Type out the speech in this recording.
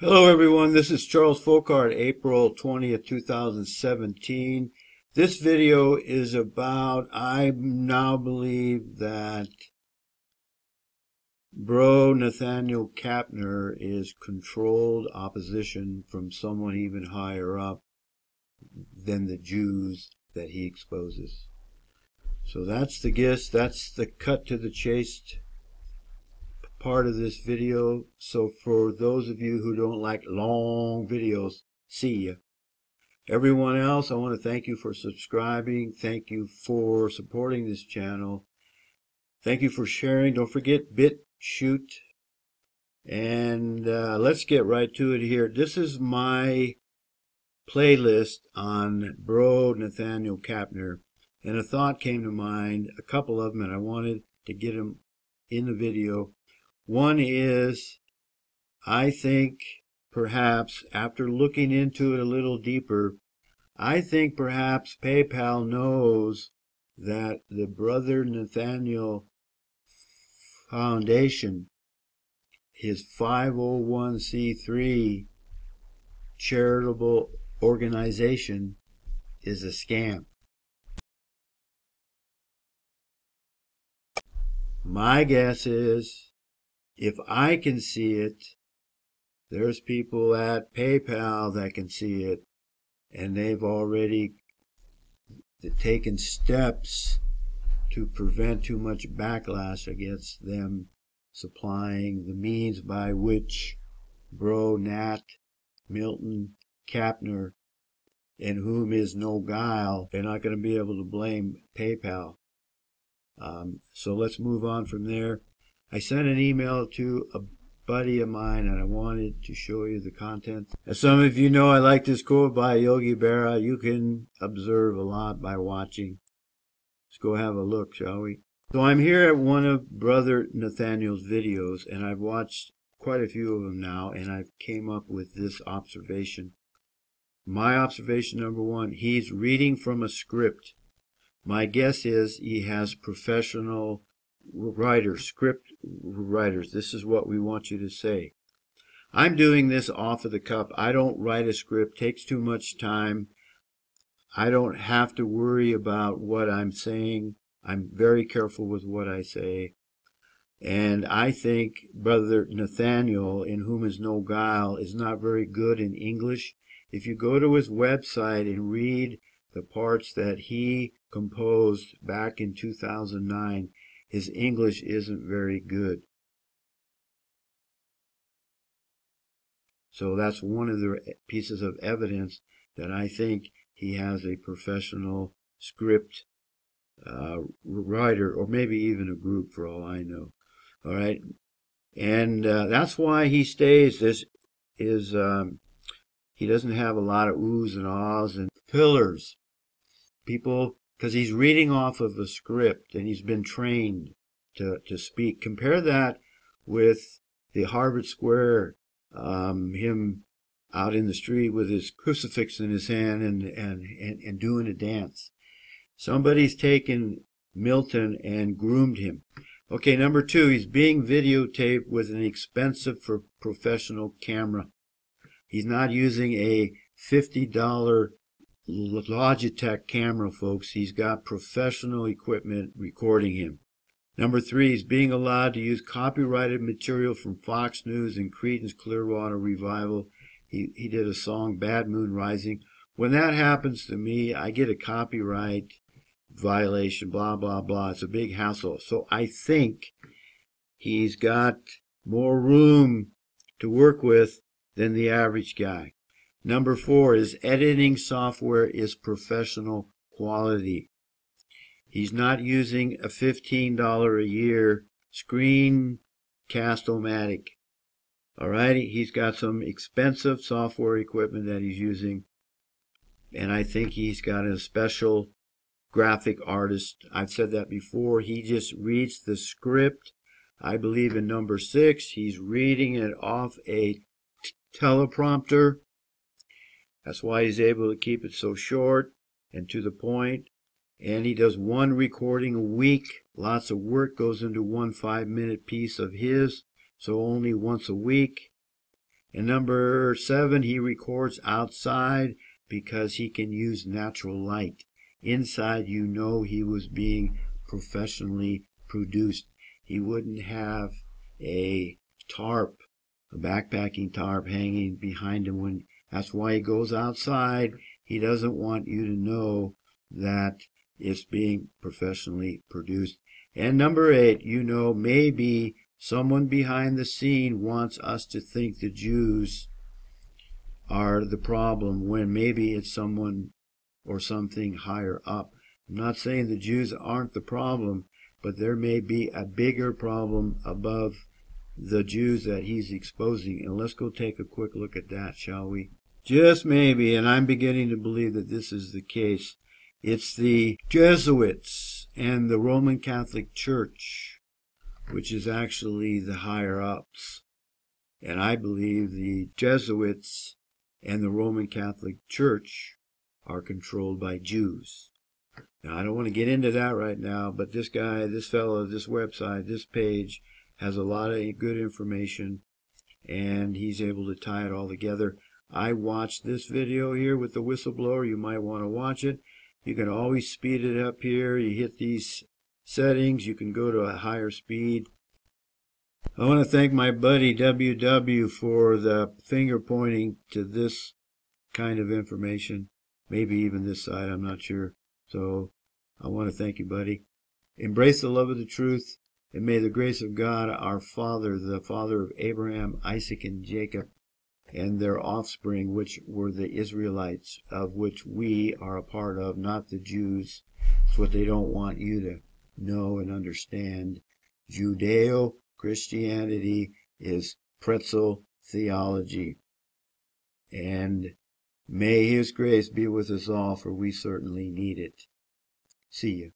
Hello everyone, this is Charles Folkart, April 20th, 2017. This video is about, I now believe that Bro Nathaniel Kapner is controlled opposition from someone even higher up than the Jews that he exposes. So that's the gist, that's the cut to the chase part of this video. So for those of you who don't like long videos, see ya. Everyone else, I want to thank you for subscribing. Thank you for supporting this channel. Thank you for sharing. Don't forget BitChute. And let's get right to it here. This is my playlist on Bro Nathaniel Kapner. And a thought came to mind, a couple of them, and I wanted to get them in the video. One is, I think perhaps after looking into it a little deeper, I think perhaps PayPal knows that the Brother Nathaniel Foundation, his 501c3 charitable organization, is a scam. My guess is, if I can see it, there's people at PayPal that can see it, and they've already taken steps to prevent too much backlash against them supplying the means by which Bro Nat Milton Kapner, in whom is no guile, they're not going to be able to blame PayPal. So let's move on from there. I sent an email to a buddy of mine and I wanted to show you the content. As some of you know, I like this quote by Yogi Berra: you can observe a lot by watching. Let's go have a look, shall we? So I'm here at one of Brother Nathaniel's videos, and I've watched quite a few of them now, and I've came up with this observation. My observation number one, he's reading from a script. My guess is he has professional writers, script writers. This is what we want you to say. I'm doing this off of the cuff. I don't write a script. It takes too much time. I don't have to worry about what I'm saying. I'm very careful with what I say. And I think Brother Nathaniel, in whom is no guile, is not very good in English. If you go to his website and read the parts that he composed back in 2009, his English isn't very good. So that's one of the pieces of evidence that I think he has a professional script writer, or maybe even a group for all I know. All right. And that's why he stays. This is, he doesn't have a lot of oohs and ahs and pillars. People, because he's reading off of a script and he's been trained to speak. Compare that with the Harvard Square, him out in the street with his crucifix in his hand and doing a dance. Somebody's taken Milton and groomed him. Okay, number two, he's being videotaped with an expensive professional camera. He's not using a $50 Logitech camera, folks. He's got professional equipment recording him. Number three, he's being allowed to use copyrighted material from Fox News and Creedence Clearwater Revival. He did a song, Bad Moon Rising. When that happens to me, I get a copyright violation, blah, blah, blah. It's a big hassle. So I think he's got more room to work with than the average guy. Number four, his editing software is professional quality. He's not using a $15 a year Screencast-O-Matic. All right, he's got some expensive software equipment that he's using, and I think he's got a special graphic artist. I've said that before. He just reads the script. I believe in number six, he's reading it off a teleprompter. That's why he's able to keep it so short and to the point. And he does one recording a week. Lots of work goes into one 5-minute piece of his, so only once a week. And number 7, he records outside because he can use natural light. Inside, you know he was being professionally produced. He wouldn't have a tarp, a backpacking tarp hanging behind him. That's why he goes outside. He doesn't want you to know that it's being professionally produced. And number 8, you know, maybe someone behind the scene wants us to think the Jews are the problem when maybe it's someone or something higher up. I'm not saying the Jews aren't the problem, but there may be a bigger problem above the Jews that he's exposing. And let's go take a quick look at that, shall we? Just maybe, and I'm beginning to believe that this is the case. It's the Jesuits and the Roman Catholic Church, which is actually the higher-ups. And I believe the Jesuits and the Roman Catholic Church are controlled by Jews. Now, I don't want to get into that right now, but this guy, this fellow, this website, this page has a lot of good information, and he's able to tie it all together. I watched this video here with the whistleblower. You might want to watch it. You can always speed it up here. You hit these settings. You can go to a higher speed. I want to thank my buddy WW for the finger pointing to this kind of information. Maybe even this side, I'm not sure. So I want to thank you, buddy. Embrace the love of the truth, and may the grace of God, our Father, the Father of Abraham, Isaac, and Jacob, and their offspring, which were the Israelites, of which we are a part of, not the Jews. It's what they don't want you to know and understand. Judeo-Christianity is pretzel theology. And may His grace be with us all, for we certainly need it. See you.